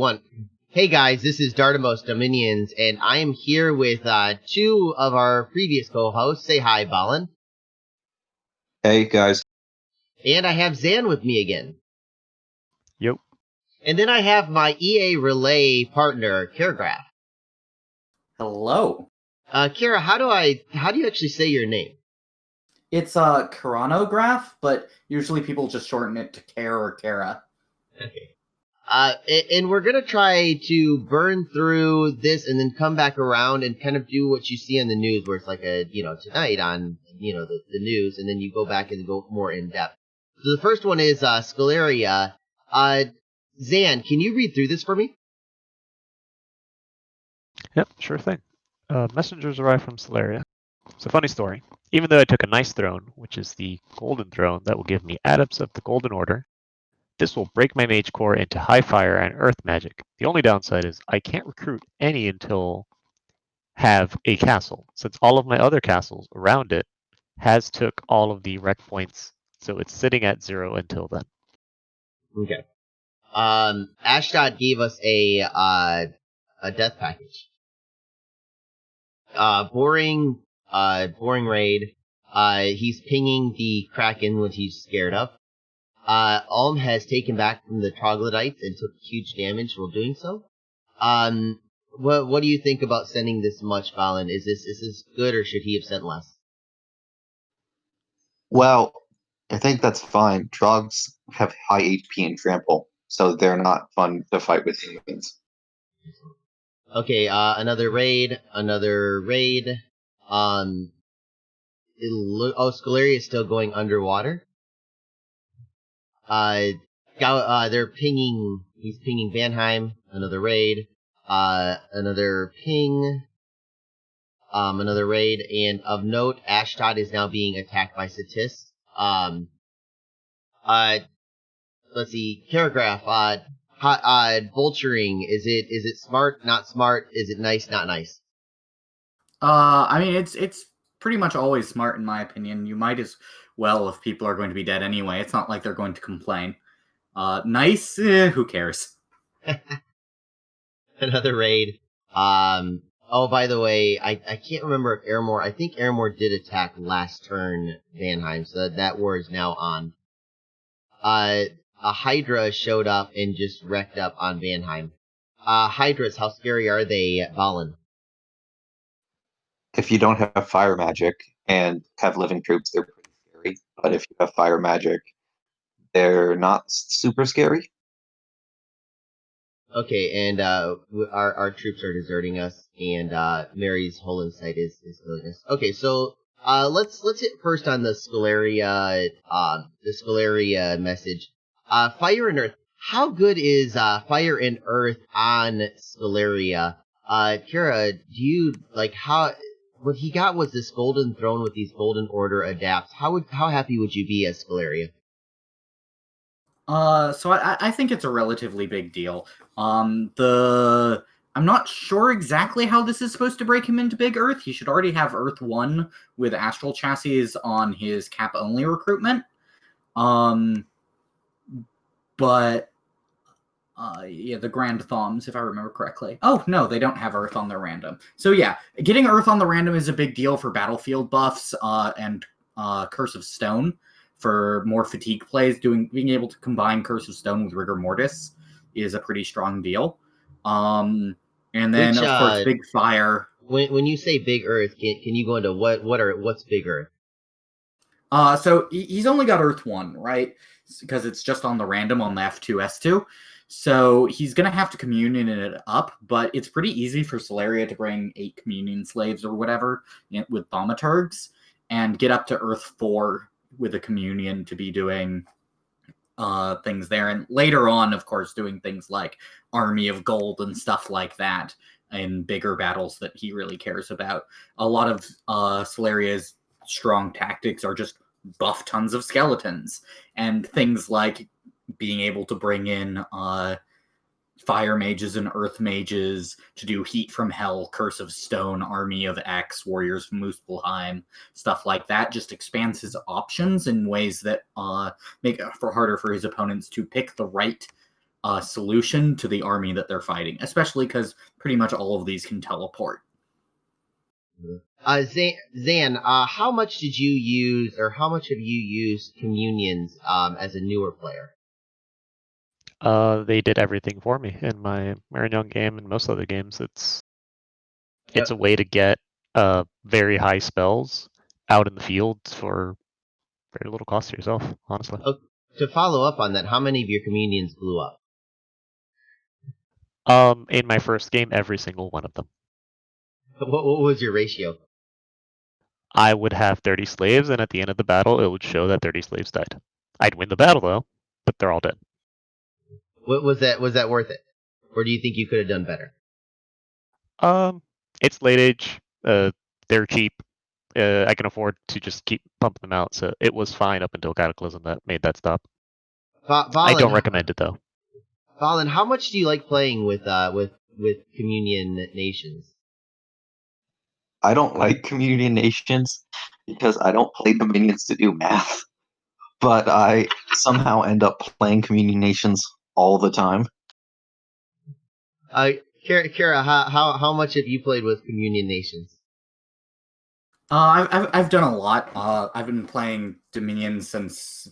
1. Hey guys, this is Dartamos Dominions, and I am here with 2 of our previous co-hosts. Say hi, Ballin. Hey guys. And I have Zan with me again. Yep. And then I have my EA Relay partner, Karaunograf. Hello. Kara, how do you actually say your name? It's Karaunograf, but usually people just shorten it to Kara or Kara. Okay. And we're gonna try to burn through this and then come back around and kind of do what you see on the news, where it's like tonight on, the news, and then you go back and go more in depth. So the first one is, Scaleria. Zan, can you read through this for me? Yep, sure thing. Messengers arrive from Solaria. It's a funny story. Even though I took a nice throne, which is the golden throne that will give me adepts of the golden order, this will break my mage core into high fire and earth magic. The only downside is I can't recruit any until have a castle, since all of my other castles around it has took all of the rec points, so it's sitting at 0 until then. Okay. Ashdod gave us a death package. Boring raid. He's pinging the Kraken, which he's scared of. Ulm has taken back from the troglodytes and took huge damage while doing so. What do you think about sending this much, Ballin? Is this good, or should he have sent less? Well, I think that's fine. Trogs have high HP and trample, so they're not fun to fight with humans. Okay, another raid. Scaleria is still going underwater. They're pinging. He's pinging Vanheim. Another raid. Another ping. Another raid. And of note, Ashdod is now being attacked by Satis. Let's see. Karaunograf. Vulturing. Is it smart? Not smart? Is it nice? Not nice? I mean, it's pretty much always smart in my opinion. You might as well if people are going to be dead anyway. It's not like they're going to complain. Nice? Who cares? Another raid. Oh, by the way, I can't remember if Airmore. I think Airmore did attack last turn Vanheim, so that war is now on. A Hydra showed up and just wrecked up on Vanheim. Hydras, how scary are they, Ballin? If you don't have fire magic and have living troops, they're pretty scary. But if you have fire magic, they're not super scary. Okay, and our troops are deserting us, and Mary's whole insight is killing us. Okay, so let's hit first on the Scaleria message. Fire and Earth. How good is Fire and Earth on Scaleria? Kara, do you like how? What he got was this golden throne with these golden order adapts. How happy would you be as Scaleria? So I think it's a relatively big deal. I'm not sure exactly how this is supposed to break him into Big Earth. He should already have Earth 1 with Astral Chassis on his cap-only recruitment. But the Grand Thoms, if I remember correctly. Oh, no, they don't have Earth on their random. So yeah, getting Earth on the random is a big deal for battlefield buffs and Curse of Stone. For more fatigue plays, being able to combine Curse of Stone with Rigor Mortis is a pretty strong deal. And then, of course, Big Fire. When you say Big Earth, can you go into what's Big Earth? So he's only got Earth 1, right? Because it's just on the random on the F2, S2. So he's going to have to communion it up, but it's pretty easy for Solaria to bring 8 communion slaves or whatever with thaumaturgs and get up to Earth 4 with a communion to be doing things there. And later on, of course, doing things like Army of Gold and stuff like that in bigger battles that he really cares about. A lot of Solaria's strong tactics are just buff tons of skeletons and things like being able to bring in fire mages and earth mages to do Heat from Hell, Curse of Stone, Army of X, Warriors from Muspelheim, stuff like that. Just expands his options in ways that make it harder for his opponents to pick the right solution to the army that they're fighting, especially because pretty much all of these can teleport. Zan, how much did you use, or how much have you used communions as a newer player? They did everything for me in my Marignon game and most other games. It's a way to get very high spells out in the field for very little cost to yourself, honestly. To follow up on that, how many of your communions blew up? In my first game, every single one of them. What was your ratio? I would have 30 slaves, and at the end of the battle, it would show that 30 slaves died. I'd win the battle, though, but they're all dead. What was that worth it? Or do you think you could have done better? It's late age. They're cheap. I can afford to just keep pumping them out, so it was fine up until Cataclysm that made that stop. Ballin, I don't recommend it, though. Ballin, how much do you like playing with Communion Nations? I don't like Communion Nations because I don't play Dominions to do math, but I somehow end up playing Communion Nations all the time. Kara, how much have you played with Communion Nations? I've done a lot. I've been playing Dominion since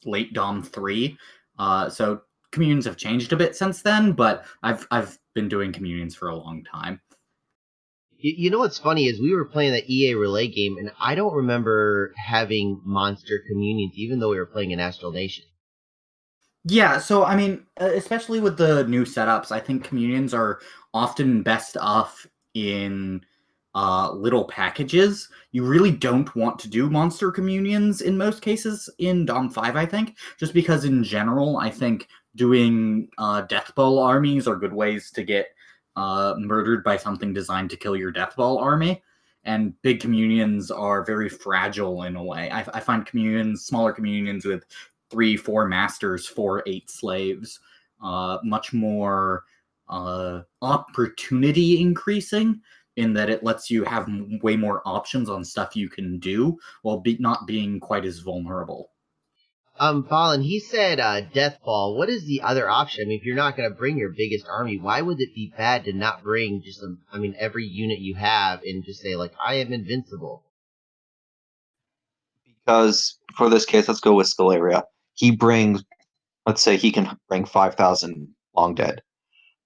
late Dom 3. So communions have changed a bit since then, but I've been doing communions for a long time. You know what's funny is we were playing that EA Relay game, and I don't remember having monster communions, even though we were playing an Astral Nation. Yeah, so I mean, especially with the new setups, I think communions are often best off in little packages. You really don't want to do monster communions in most cases in Dom 5, I think, just because in general, I think doing Death Ball armies are good ways to get murdered by something designed to kill your Death Ball army. And big communions are very fragile in a way. I find communions, smaller communions with 3-4 masters, 4-8 slaves, much more opportunity increasing in that it lets you have way more options on stuff you can do while not being quite as vulnerable. Ballin, he said Death Ball. What is the other option? I mean, if you're not going to bring your biggest army, why would it be bad to not bring just every unit you have and just say, like, I am invincible? Because for this case, let's go with Scalaria. He brings, let's say he can bring 5,000 Long Dead.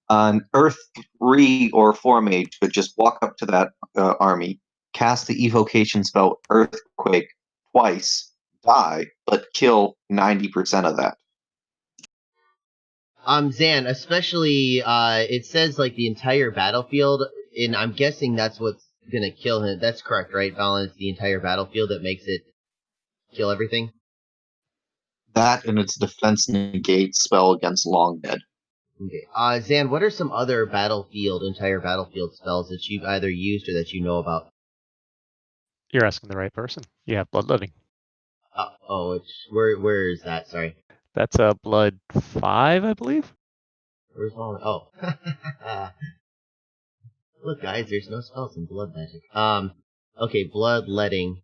An Earth 3 or 4 mage would just walk up to that army, cast the evocation spell Earthquake twice, die, but kill 90% of that. Zan, especially, it says, like, the entire battlefield, and I'm guessing that's what's gonna kill him. That's correct, right, Ballin? It's the entire battlefield that makes it kill everything? That and its defense negate spell against Long Dead. Okay. Zan, what are some other entire battlefield spells that you've either used or that you know about? You're asking the right person. You have Bloodletting. Where is that? Sorry. That's Blood 5, I believe. Where's all? Oh. Look, guys, there's no spells in blood magic. Okay, Bloodletting.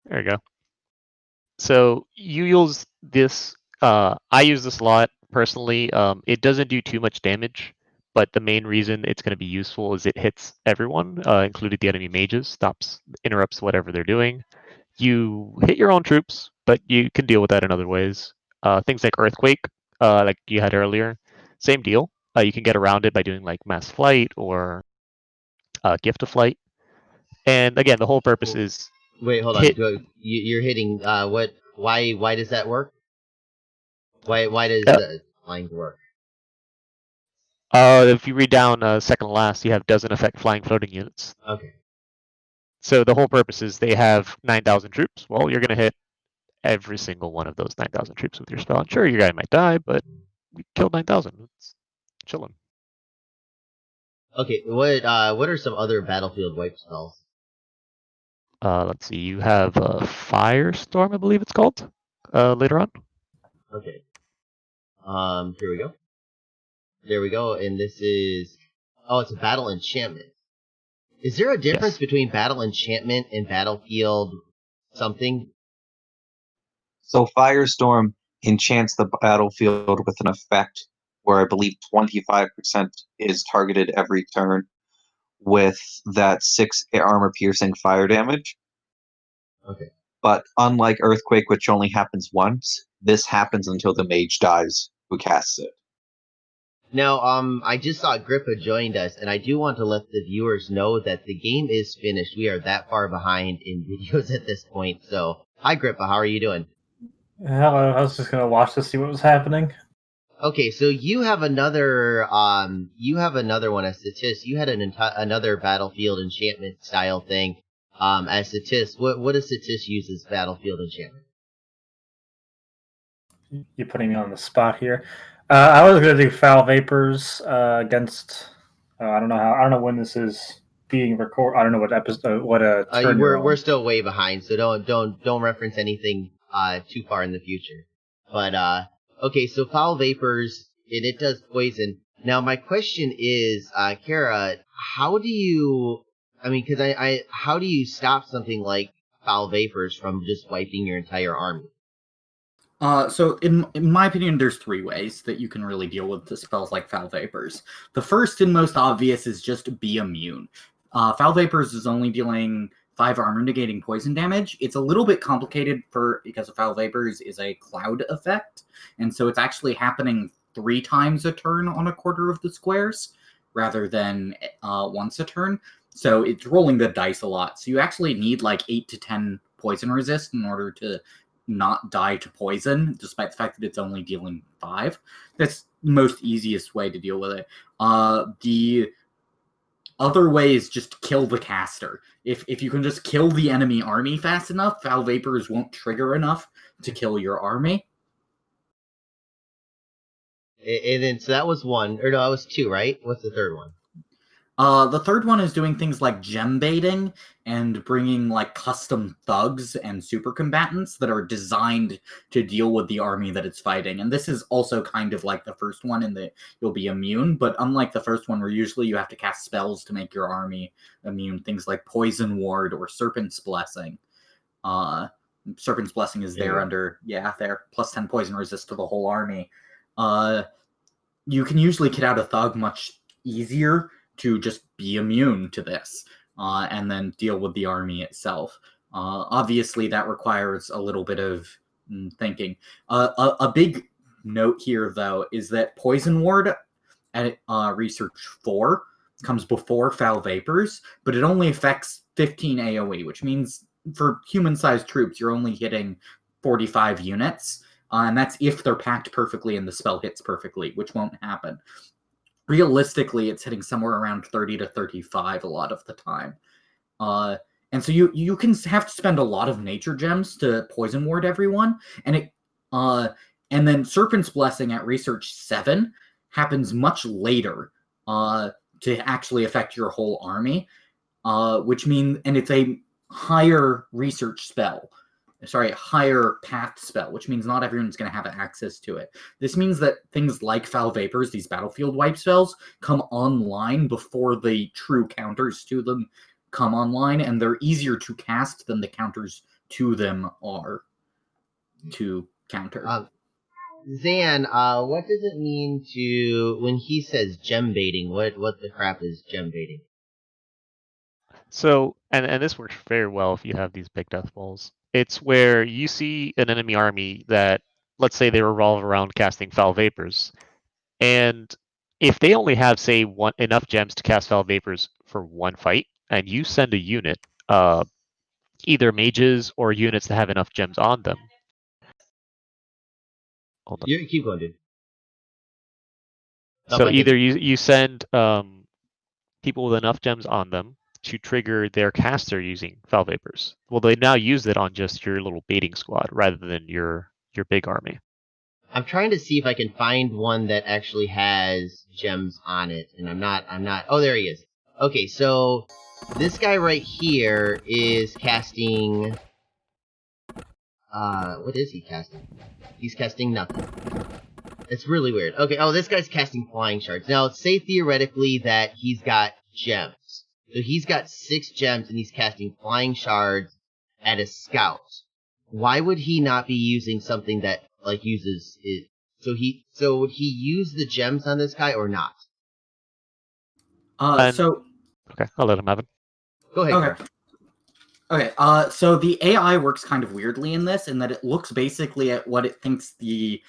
There you go. So you use this. I use this a lot personally. It doesn't do too much damage, but the main reason it's going to be useful is it hits everyone, including the enemy mages, interrupts whatever they're doing. You hit your own troops, but you can deal with that in other ways. Things like Earthquake, like you had earlier, same deal. You can get around it by doing like Mass Flight or Gift of Flight. And again, the whole purpose is Wait, hold on. You're hitting what? Why does that work? Why does the flying work? If you read down second to last, you have doesn't affect flying floating units. Okay. So the whole purpose is they have 9,000 troops. Well, you're going to hit every single one of those 9,000 troops with your spell. And sure, your guy might die, but you killed 9,000. It's chilling. Okay, what are some other battlefield wipe spells? Let's see. You have Firestorm, I believe it's called, later on. Okay. Here we go. There we go. And this is... Oh, it's a battle enchantment. Is there a difference between battle enchantment and battlefield something? So Firestorm enchants the battlefield with an effect where I believe 25% is targeted every turn with that 6 armor-piercing fire damage. Okay. But unlike Earthquake, which only happens once, this happens until the mage dies who casts it. Now, I just saw Grippa joined us, and I do want to let the viewers know that the game is finished. We are that far behind in videos at this point. So, hi Grippa, how are you doing? Hello, I was just gonna watch to see what was happening. Okay, so you have another one as Satis. You had another battlefield enchantment style thing, as Satis. What does Satis use as battlefield enchantment? You're putting me on the spot here. I was gonna do foul vapors against. I don't know when this is being recorded. I don't know what episode, what turn you're on. We're still way behind, so don't reference anything too far in the future. But okay, so foul vapors it does poison. Now my question is, Kara, how do you? I mean, because how do you stop something like foul vapors from just wiping your entire army? So in my opinion, there's 3 ways that you can really deal with the spells like Foul Vapors. The first and most obvious is just be immune. Foul Vapors is only dealing 5 armor negating poison damage. It's a little bit complicated because of Foul Vapors is a cloud effect, and so it's actually happening 3 times a turn on a quarter of the squares rather than once a turn. So it's rolling the dice a lot. So you actually need like 8 to 10 poison resist in order to not die to poison, despite the fact that it's only dealing 5. That's the most easiest way to deal with it. The other way is just kill the caster. If you can just kill the enemy army fast enough, Foul Vapors won't trigger enough to kill your army. And then so that was 1, or no, that was 2, right? What's the third one? The third one is doing things like gem baiting and bringing like custom thugs and super combatants that are designed to deal with the army that it's fighting. And this is also kind of like the first one in that you'll be immune, but unlike the first one where usually you have to cast spells to make your army immune, things like Poison Ward or Serpent's Blessing. Serpent's Blessing is there under, there, plus 10 poison resist to the whole army. You can usually get out a thug much easier to just be immune to this, and then deal with the army itself. Obviously, that requires a little bit of thinking. A big note here, though, is that Poison Ward at Research 4 comes before Foul Vapors, but it only affects 15 AoE, which means for human-sized troops, you're only hitting 45 units, and that's if they're packed perfectly and the spell hits perfectly, which won't happen. Realistically, it's hitting somewhere around 30 to 35 a lot of the time. And so you can have to spend a lot of nature gems to poison ward everyone. And then Serpent's Blessing at Research 7 happens much later to actually affect your whole army, which means, and it's a higher research spell. Higher path spell, which means not everyone's going to have access to it. This means that things like Foul Vapors, these battlefield wipe spells, come online before the true counters to them come online, and they're easier to cast than the counters to them are to counter. Zan, what does it mean when he says gem baiting? What the crap is gem baiting? So, and this works very well if you have these big death balls. It's where you see an enemy army that, let's say they revolve around casting Foul Vapors, and if they only have, say, enough gems to cast Foul Vapors for 1 fight, and you send a unit, either mages or units that have enough gems on them. Hold on. You keep going, dude. So either you send people with enough gems on them to trigger their caster using Foul Vapors. Well, they now use it on just your little baiting squad rather than your big army. I'm trying to see if I can find one that actually has gems on it, and I'm not. Oh, there he is. Okay, so this guy right here is casting. What is he casting? He's casting nothing. It's really weird. Okay, this guy's casting Flying Shards. Now, say theoretically that he's got gems. So he's got 6 gems and he's casting Flying Shards at a scout. Why would he not be using something that like uses it. So would he use the gems on this guy or not? So Okay, I'll let him have it. Go ahead. okay. Okay, so the AI works kind of weirdly in this, in that it looks basically at what it thinks the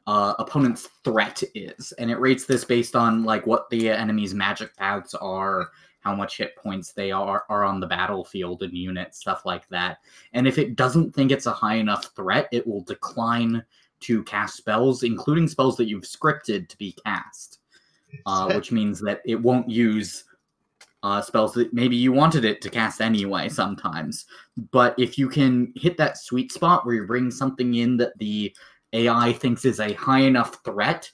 opponent's threat is, and it rates this based on like what the enemy's magic paths are, how much hit points they are on the battlefield and units, stuff like that. And if it doesn't think it's a high enough threat, it will decline to cast spells, including spells that you've scripted to be cast, which means that it won't use spells that maybe you wanted it to cast anyway sometimes. But if you can hit that sweet spot where you bring something in that the AI thinks is a high enough threat,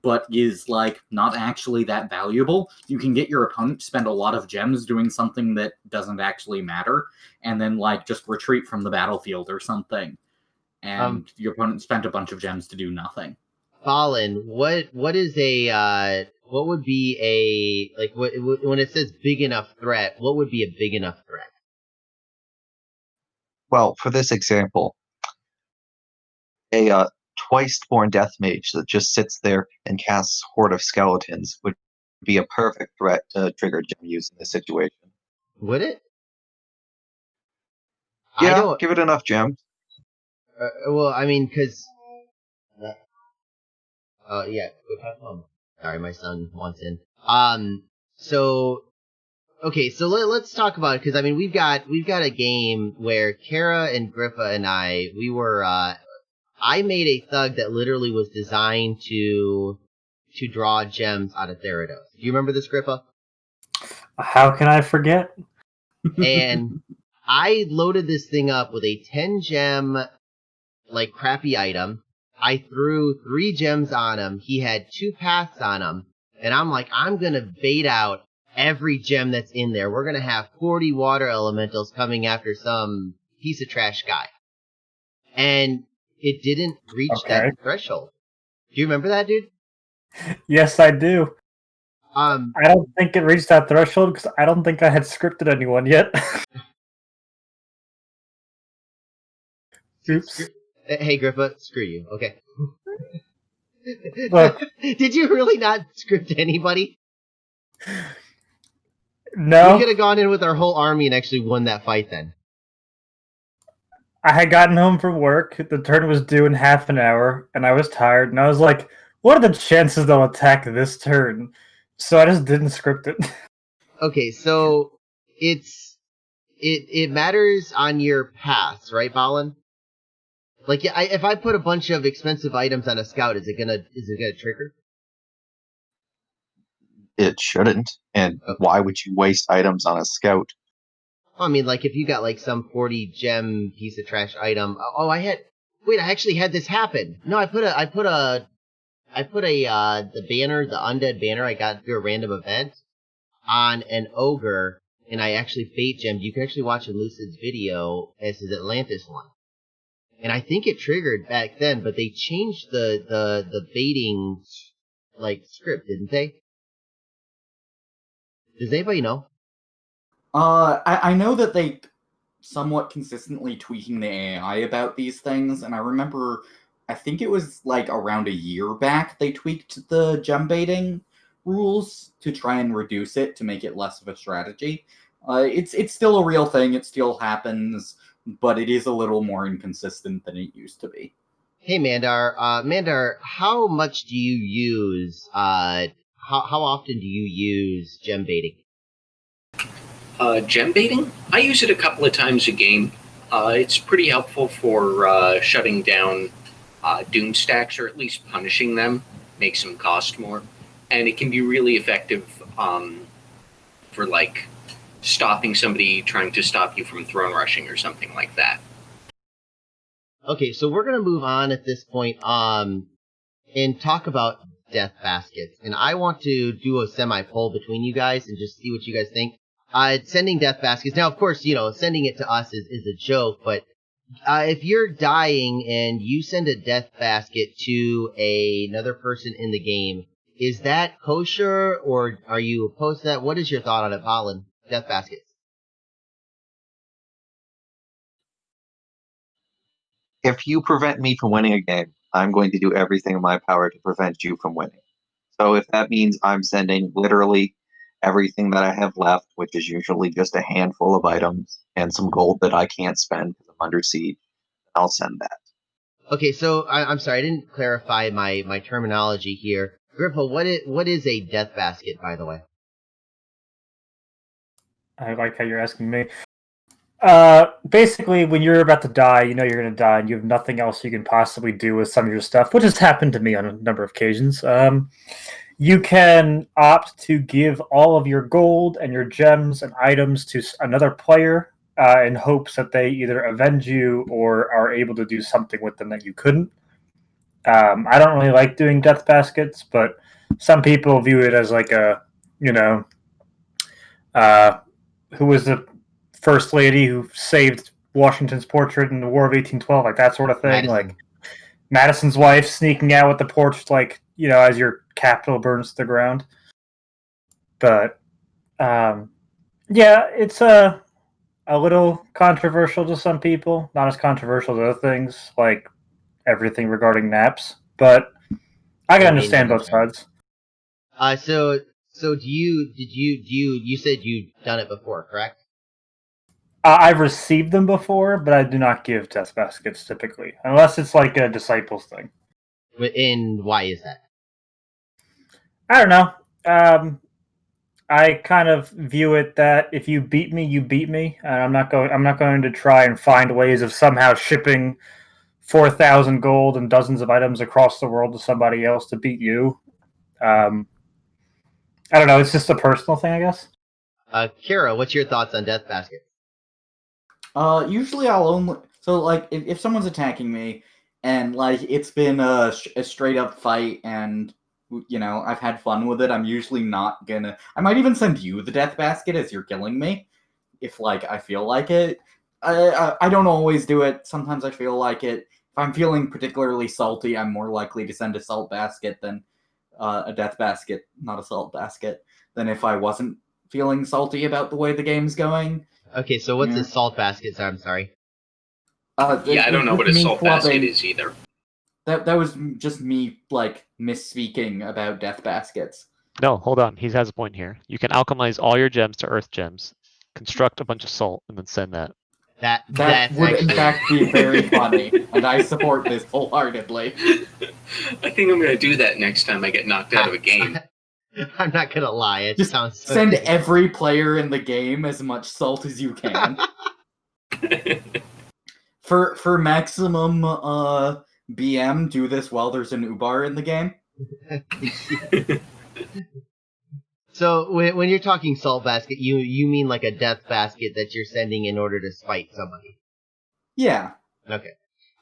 but is like not actually that valuable, you can get your opponent to spend a lot of gems doing something that doesn't actually matter, and then like just retreat from the battlefield or something. And your opponent spent a bunch of gems to do nothing. Ballin, what is a what would be a like when it says big enough threat? What would be a big enough threat? Well, for this example, a twice-born death mage that just sits there and casts Horde of Skeletons would be a perfect threat to trigger gem use in this situation. Would it? Yeah, I don't. give it enough gems. Well, I mean, because. Yeah. Sorry, my son wants in. So. Okay, so let's talk about it, because I mean we've got a game where Kara and Griffa and we were I made a thug that literally was designed to draw gems out of Theranos. Do you remember this, Griffa? How can I forget? And I loaded this thing up with a 10 gem like crappy item. I threw 3 gems on him. He had 2 paths on him, and I'm like, I'm gonna bait out every gem that's in there. We're gonna have 40 water elementals coming after some piece of trash guy. And it didn't reach that threshold. Do you remember that, dude? Yes, I do. I don't think it reached that threshold because I don't think I had scripted anyone yet. Oops. Hey, Griffa, screw you. Okay. Look. Did you really not script anybody? No. We could have gone in with our whole army and actually won that fight then. I had gotten home from work, the turn was due in half an hour, and I was tired, and I was like, what are the chances they'll attack this turn? So I just didn't script it. Okay, so it matters on your paths, right, Ballin? Like, if I put a bunch of expensive items on a scout, is it gonna trigger? It shouldn't. And why would you waste items on a scout? I mean, like, if you got, like, some 40 gem piece of trash item. Oh, I actually had this happen. No, I put the banner, the undead banner I got through a random event on an ogre, and I actually bait gemmed. You can actually watch in Lucid's video as his Atlantis one. And I think it triggered back then, but they changed the baiting, like, script, didn't they? Does anybody know? I know that they somewhat consistently tweaking the AI about these things, and I remember, I think it was like around a year back, they tweaked the gem baiting rules to try and reduce it, to make it less of a strategy. It's still a real thing, it still happens, but it is a little more inconsistent than it used to be. Hey, Mandar, how much do you use, how often do you use gem baiting? Gem baiting? I use it a couple of times a game. It's pretty helpful for shutting down doom stacks, or at least punishing them, makes them cost more. And it can be really effective for, like, stopping somebody trying to stop you from throne rushing or something like that. Okay, so we're going to move on at this point and talk about death baskets. And I want to do a semi-poll between you guys and just see what you guys think. Sending death baskets. Now, of course, sending it to us is a joke, but if you're dying and you send a death basket to another person in the game, is that kosher, or are you opposed to that? What is your thought on it, Ballin? Death baskets. If you prevent me from winning a game, I'm going to do everything in my power to prevent you from winning. So if that means I'm sending literally everything that I have left, which is usually just a handful of items and some gold that I can't spend because I'm under siege, I'll send that. Okay, so I'm sorry, I didn't clarify my terminology here. Grippa, what is a death basket, by the way? I like how you're asking me. Basically, when you're about to die, you know you're going to die, and you have nothing else you can possibly do with some of your stuff, which has happened to me on a number of occasions. You can opt to give all of your gold and your gems and items to another player in hopes that they either avenge you or are able to do something with them that you couldn't. I don't really like doing death baskets, but some people view it as like a, you know, who was the first lady who saved Washington's portrait in the War of 1812, like that sort of thing. Madison. Like Madison's wife sneaking out with the portrait, like, you know, as your capital burns to the ground. But yeah, it's a little controversial to some people, not as controversial to other things, like everything regarding naps. But I can understand both sides. So you said you've done it before, correct? I've received them before, but I do not give death baskets typically, unless it's like a disciples thing. And why is that? I don't know. I kind of view it that if you beat me, you beat me, and I'm not going to try and find ways of somehow shipping 4,000 gold and dozens of items across the world to somebody else to beat you. I don't know. It's just a personal thing, I guess. Kira, what's your thoughts on death baskets? Usually I'll only like if someone's attacking me and like it's been a straight up fight and you know I've had fun with it, I'm usually not gonna. I might even send you the death basket as you're killing me if like I feel like it. I don't always do it. Sometimes I feel like it. If I'm feeling particularly salty, I'm more likely to send a salt basket than a death basket, not a salt basket, than if I wasn't feeling salty about the way the game's going. Okay, so what's a salt basket? I'm sorry. I don't know what a salt basket is either. That was just me like misspeaking about death baskets. No, hold on. He has a point here. You can alchemize all your gems to earth gems, construct a bunch of salt, and then send that. That would in fact be very funny, and I support this wholeheartedly. I think I'm going to do that next time I get knocked out of a game. I'm not gonna lie. It Just sounds so send good. every player in the game as much salt as you can. For maximum BM, do this while there's an Ubar in the game. So when you're talking salt basket, you mean like a death basket that you're sending in order to spite somebody? Yeah. Okay.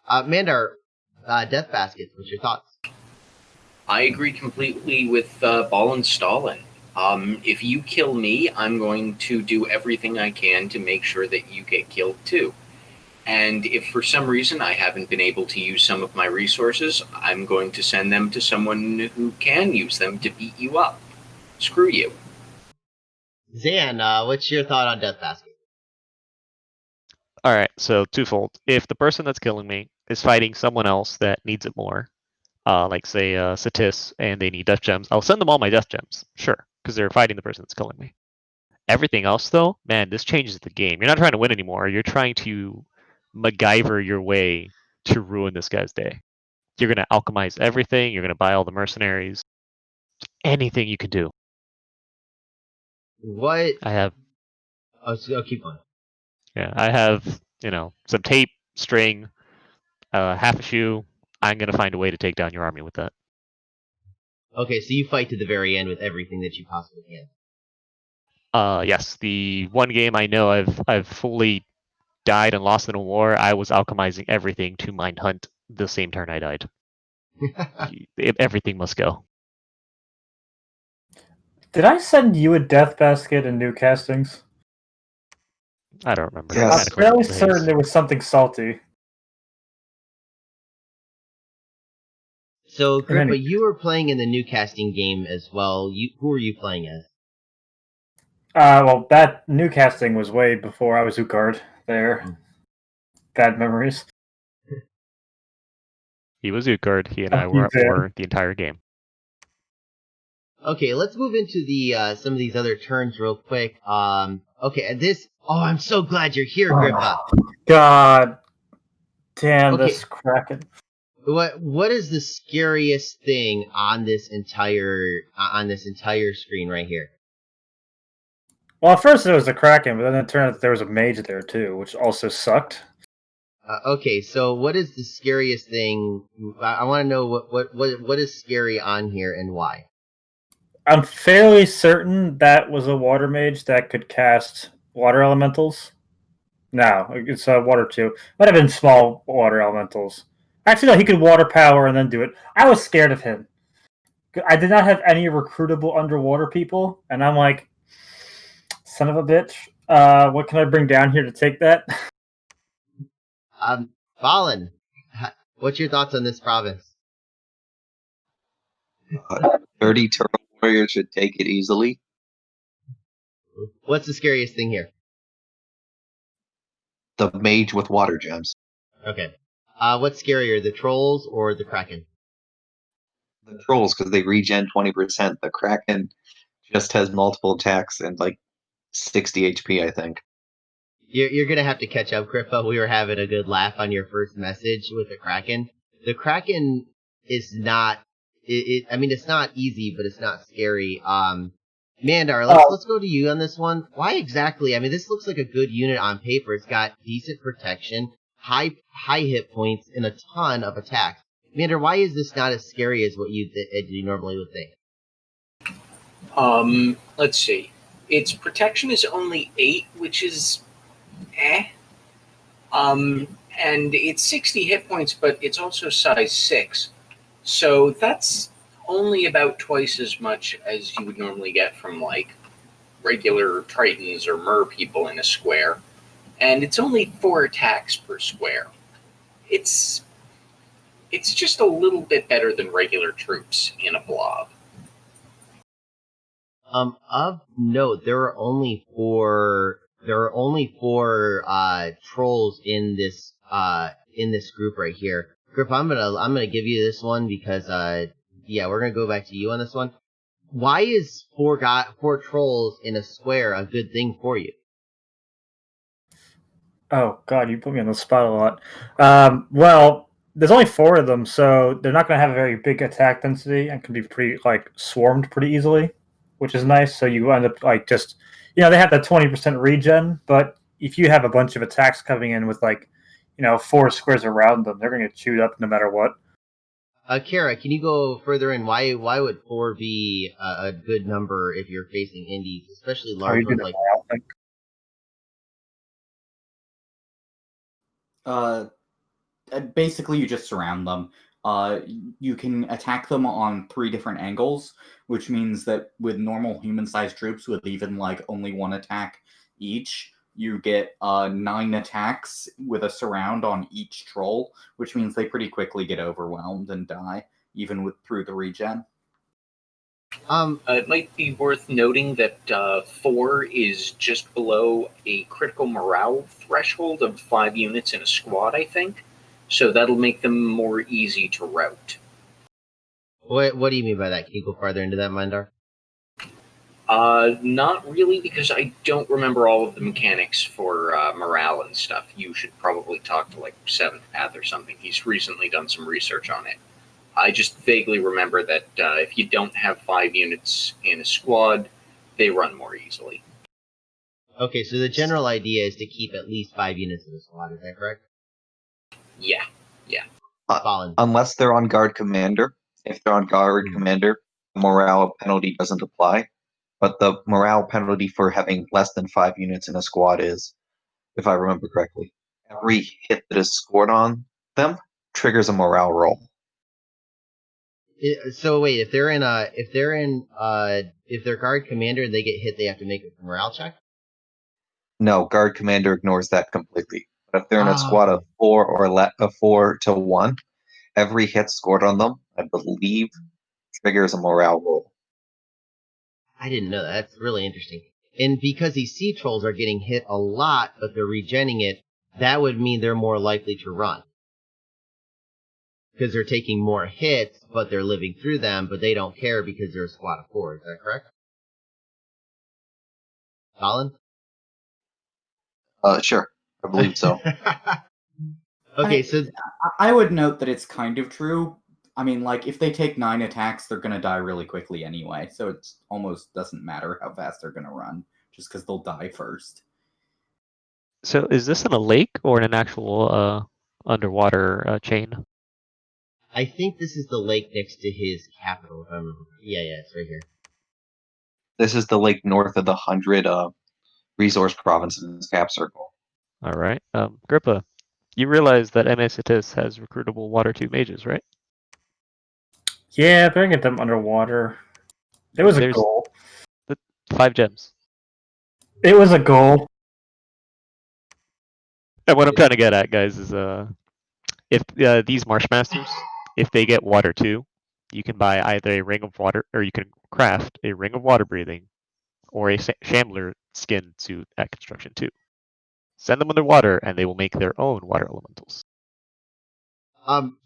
Mandar, death baskets. What's your thoughts? I agree completely with Ballin Stalin. If you kill me, I'm going to do everything I can to make sure that you get killed too. And if for some reason I haven't been able to use some of my resources, I'm going to send them to someone who can use them to beat you up. Screw you. Zan, what's your thought on death basket? All right, so twofold. If the person that's killing me is fighting someone else that needs it more, like say Satis, and they need death gems, I'll send them all my death gems, sure, because they're fighting the person that's killing me. Everything else, though, man, this changes the game. You're not trying to win anymore. You're trying to MacGyver your way to ruin this guy's day. You're going to alchemize everything. You're going to buy all the mercenaries. Anything you can do. What? I have. Oh, keep going. Yeah, I have, some tape, string, half a shoe. I'm going to find a way to take down your army with that. Okay, so you fight to the very end with everything that you possibly can. Yes, the one game I know I've fully died and lost in a war, I was alchemizing everything to mine hunt the same turn I died. Everything must go. Did I send you a death basket in new castings? I don't remember. Yes. I'm fairly certain there was something salty. So, Grippa, you were playing in the new casting game as well. Who were you playing as? Well, that new casting was way before I was Ukard there. Bad memories. He was Utgard. He and I Oh, were at he's in. war the entire game. Okay, let's move into the some of these other turns real quick. Okay, this. Oh, I'm so glad you're here, Grippa. Oh, God damn Okay. this Kraken. What is the scariest thing on this entire screen right here? Well, at first there was the Kraken, but then it turned out that there was a mage there too, which also sucked. Okay, so what is the scariest thing? I want to know what is scary on here and why. I'm fairly certain that was a water mage that could cast water elementals. No, it's water too. Might have been small water elementals. Actually, no, he could water power and then do it. I was scared of him. I did not have any recruitable underwater people, and I'm like, son of a bitch. What can I bring down here to take that? Ballin, what's your thoughts on this province? 30 turtle warriors should take it easily. What's the scariest thing here? The mage with water gems. Okay. What's scarier, the trolls or the Kraken? The trolls, because they regen 20%. The Kraken just has multiple attacks and like 60 HP, I think. You're gonna have to catch up, Grippa. We were having a good laugh on your first message with the Kraken. The Kraken is not. I mean, it's not easy, but it's not scary. Mandar, let's go to you on this one. Why exactly? I mean, this looks like a good unit on paper. It's got decent protection, high hit points, and a ton of attacks. Mandar, why is this not as scary as what you normally would think? Let's see. Its protection is only 8, which is and it's 60 hit points, but it's also size 6. So that's only about twice as much as you would normally get from, like, regular Tritons or Mer people in a square. And it's only 4 attacks per square. It's just a little bit better than regular troops in a blob. Of note, there are only four trolls in this group right here. Grip, I'm gonna give you this one because we're gonna go back to you on this one. Why is four trolls in a square a good thing for you? Oh God, you put me on the spot a lot. Well, there's only 4 of them, so they're not going to have a very big attack density and can be pretty swarmed pretty easily, which is nice. So you end up just they have that 20% regen, but if you have a bunch of attacks coming in with 4 squares around them, they're going to get chewed up no matter what. Kara, can you go further in? Why would 4 be a good number if you're facing indies, especially large ones like? Basically, you just surround them. You can attack them on 3 different angles, which means that with normal human-sized troops with even only 1 attack each, you get 9 attacks with a surround on each troll, which means they pretty quickly get overwhelmed and die, even through the regen. It might be worth noting that 4 is just below a critical morale threshold of 5 units in a squad, I think. So that'll make them more easy to rout. What do you mean by that? Can you go farther into that, Mandar? Not really, because I don't remember all of the mechanics for morale and stuff. You should probably talk to 7th Path or something. He's recently done some research on it. I just vaguely remember that if you don't have 5 units in a squad, they run more easily. Okay, so the general idea is to keep at least 5 units in a squad, is that correct? Yeah. Unless they're on guard commander. If they're on guard commander, the morale penalty doesn't apply. But the morale penalty for having less than 5 units in a squad is, if I remember correctly, every hit that is scored on them triggers a morale roll. So wait, if they're guard commander and they get hit, they have to make a morale check? No, guard commander ignores that completely. But if they're in a squad of 4 or 4 to 1, every hit scored on them, I believe, triggers a morale roll. I didn't know that. That's really interesting. And because these sea trolls are getting hit a lot, but they're regenning it, that would mean they're more likely to run. because they're taking more hits, but they're living through them, but they don't care because they're a squad of 4. Is that correct? Ballin? Sure, I believe so. Okay, so I would note that it's kind of true. I mean, like, if they take 9 attacks, they're going to die really quickly anyway, so it almost doesn't matter how fast they're going to run, just because they'll die first. So is this in a lake or in an actual underwater chain? I think this is the lake next to his capital. If I remember. Yeah, it's right here. This is the lake north of the 100 resource provinces cap circle. All right. Grippa, you realize that MA Satis has recruitable Water 2 mages, right? Yeah, but I get them underwater. It was a There's goal. 5 gems. It was a goal. And what I'm trying to get at, guys, is if these Marshmasters, if they get Water 2, you can buy either a Ring of Water, or you can craft a Ring of Water Breathing, or a Shambler skin suit at Construction 2. Send them underwater, and they will make their own water elementals.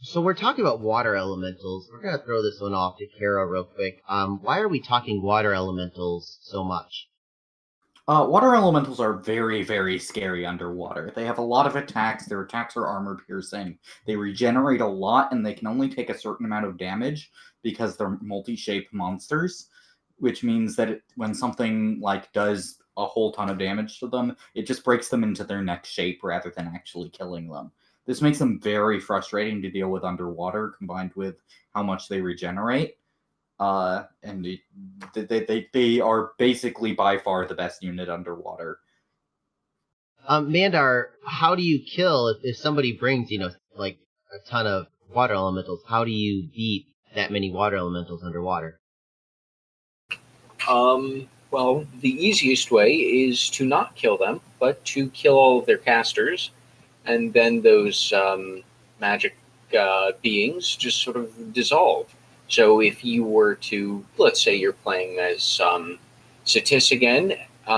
So we're talking about water elementals. We're gonna throw this one off to Kara real quick. Why are we talking water elementals so much? Water elementals are very, very scary underwater. They have a lot of attacks. Their attacks are armor piercing. They regenerate a lot, and they can only take a certain amount of damage because they're multi-shaped monsters, which means that when something like does a whole ton of damage to them, it just breaks them into their next shape rather than actually killing them. This makes them very frustrating to deal with underwater, combined with how much they regenerate. And they are basically by far the best unit underwater. Mandar, how do you kill if somebody brings, like a ton of water elementals? How do you beat that many water elementals underwater? Well, the easiest way is to not kill them, but to kill all of their casters, and then those magic beings just sort of dissolve. So if you were to, let's say you're playing as Satis again,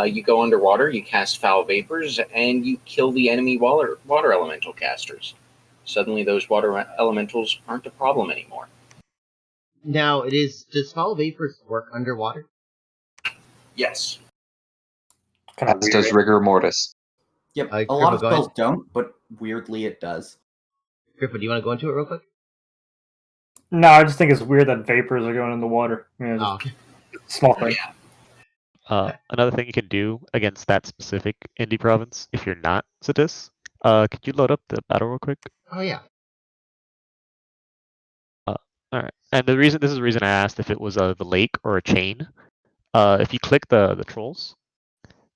you go underwater, you cast Foul Vapors, and you kill the enemy water elemental casters. Suddenly those water elementals aren't a problem anymore. Now, does Foul Vapors work underwater? Yes. Kind of As does weird. Rigor Mortis. Yep, a Grippa, lot of go ahead. spells don't, but weirdly it does. Grippa, do you want to go into it real quick? No, I just think it's weird that vapors are going in the water. Oh, Small thing. Another thing you can do against that specific indie province, if you're not Satis, could you load up the battle real quick? oh yeah. All right. And this is the reason I asked if it was the lake or a chain. If you click the trolls,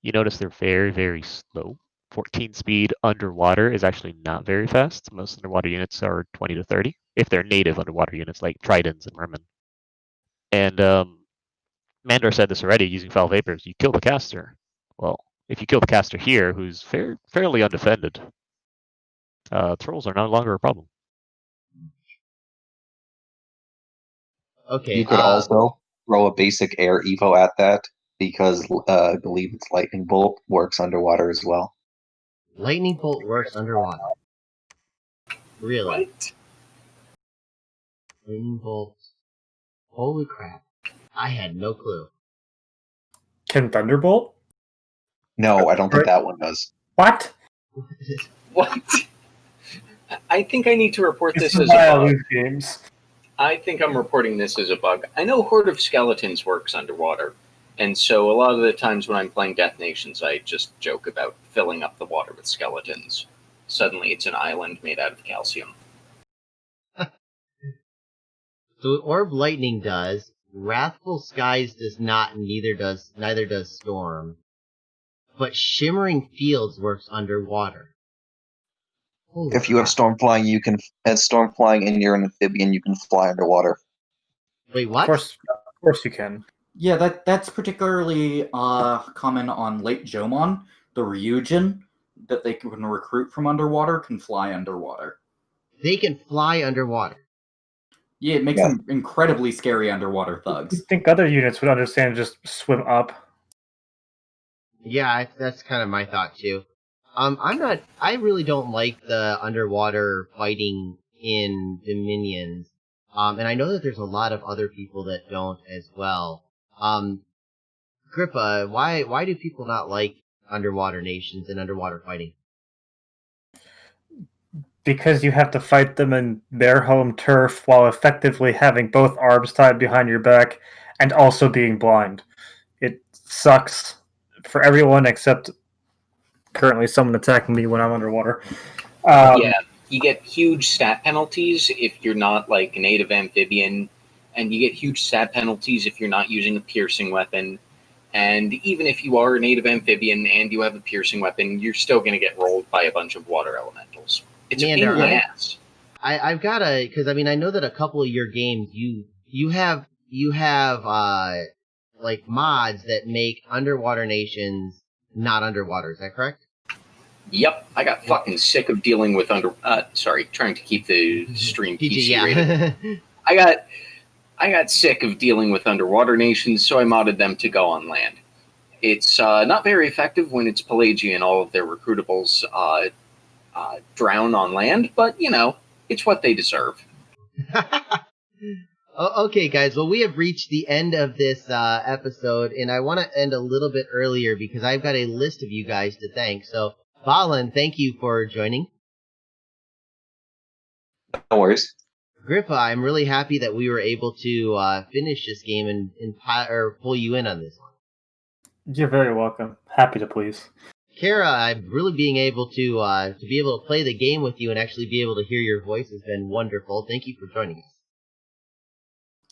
you notice they're very, very slow. 14 speed underwater is actually not very fast. Most underwater units are 20 to 30, if they're native underwater units like Tridents and Mermen. And Mandar said this already, using Foul Vapors, you kill the caster. Well, if you kill the caster here, who's fairly undefended, trolls are no longer a problem. Okay. You could also throw a basic air evo at that because I believe its lightning bolt works underwater as well. Lightning bolt works underwater. Really? What? Lightning bolt. Holy crap! I had no clue. Can Thunderbolt? No, I don't think that one does. What? What? I think I need to report This this is as a why I bug. lose games. I think I'm reporting this as a bug. I know Horde of Skeletons works underwater, and so a lot of the times when I'm playing Death Nations, I just joke about filling up the water with skeletons. Suddenly it's an island made out of calcium. So Orb Lightning does. Wrathful Skies does not, and neither does Storm. But Shimmering Fields works underwater. Holy If you have crap. storm flying, and storm flying and you're an amphibian, you can fly underwater. Wait, what? Of course you can. Yeah, that's particularly common on Lake Jomon. The Ryujin that they can recruit from underwater can fly underwater. They can fly underwater. Yeah, it makes them incredibly scary underwater thugs. I think other units would understand just swim up. Yeah, that's kind of my thought too. I really don't like the underwater fighting in Dominions. And I know that there's a lot of other people that don't as well. Grippa, why do people not like underwater nations and underwater fighting? Because you have to fight them in their home turf while effectively having both arms tied behind your back and also being blind. It sucks for everyone except currently someone attacking me when I'm underwater. Yeah, you get huge stat penalties if you're not like a native amphibian, and you get huge stat penalties if you're not using a piercing weapon. And even if you are a native amphibian and you have a piercing weapon, you're still going to get rolled by a bunch of water elementals. It's a pain in the ass. I've got to, because I mean, I know that a couple of your games you have like mods that make underwater nations not underwater. Is that correct? Yep, I got fucking sick of dealing with trying to keep the stream PC rated. I got sick of dealing with underwater nations, so I modded them to go on land. It's not very effective when it's Pelagian. All of their recruitables drown on land, but you know, it's what they deserve. Okay, guys. Well, we have reached the end of this episode, and I want to end a little bit earlier because I've got a list of you guys to thank. So, Ballin, thank you for joining. No worries. Grippa, I'm really happy that we were able to finish this game and pull you in on this one. You're very welcome. Happy to please. Kara, I'm really being able to be able to play the game with you and actually be able to hear your voice has been wonderful. Thank you for joining us.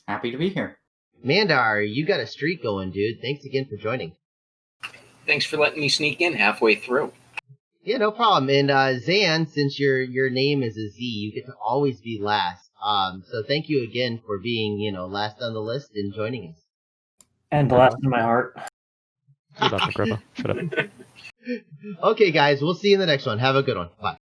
Happy to be here. Mandar, you got a streak going, dude. Thanks again for joining. Thanks for letting me sneak in halfway through. Yeah, no problem. And Zan, since your name is a Z, you get to always be last. So thank you again for being, last on the list and joining us. And last in my heart. Shut up, Agrippa. Shut up. Okay, guys, we'll see you in the next one. Have a good one. Bye.